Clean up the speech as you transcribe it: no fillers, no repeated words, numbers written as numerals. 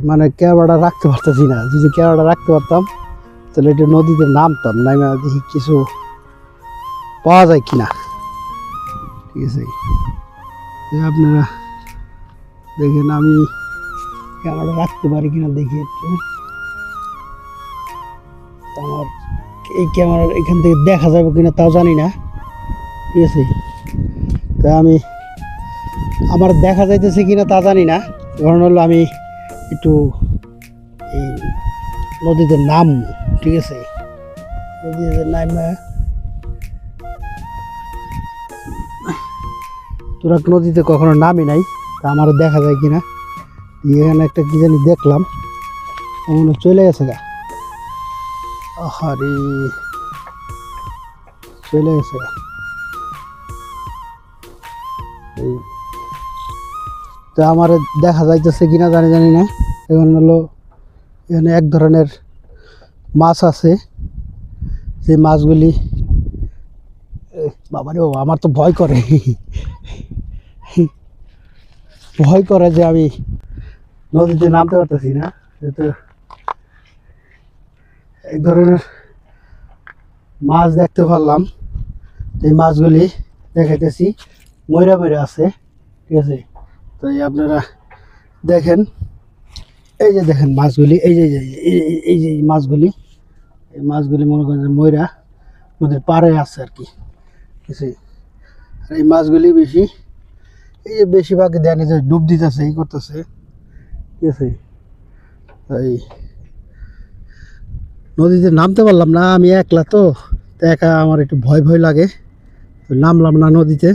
মানে ক্যামেরাটা রাখতে পারতেছি না। যদি ক্যামেরাটা রাখতে পারতাম তাহলে এটা নদীতে নামতাম, নামে দেখি কিছু পাওয়া যায় কিনা। ঠিক আছে, আপনারা দেখেন আমি ক্যামেরাটা রাখতে পারি কিনা দেখি একটু। আমার এই ক্যামেরার এখান থেকে দেখা যাবে কিনা তাও জানি না। ঠিক আছে, তা আমি আমার দেখা যাইতেছে কিনা তা জানি না। কারণ হলো আমি একটু এই নদীতে নাম, ঠিক আছে, নদীতে নামে তোরা নদীতে কখনো নামি নাই, তা আমার দেখা যায় কিনা। এখানে একটা কি জানি দেখলাম, মনে চলে গেছে গা। আরে চলে গেছে গা। এই তো আমার দেখা যাইতেছে কিনা জানি না। এখন হলো এখানে এক ধরনের মাছ আছে, যে মাছগুলি বাবারে বাবা, আমার তো ভয় করে ভয় করে যে আমি নদীতে নামতে পারতেছি না। তো এক ধরনের মাছ দেখতে পারলাম, এই মাছগুলি দেখাইতেছি ময়রা ময়রা আছে। ঠিক আছে, তো আপনারা দেখেন, এই যে দেখেন মাছগুলি, এই যে এই যে মাছগুলি, এই মাছগুলি মনে করেন যে ময়রা নদীর পাড়ে আছে আর কি। ঠিক আছে, আর এই মাছগুলি বেশি, এই যে বেশিরভাগ দেন যে ডুব দিতেছে, এই করতেছে। ঠিক আছে, এই নদীতে নামতে পারলাম না, আমি একলা তো, একা আমার একটু ভয় ভয় লাগে, নামলাম না নদীতে।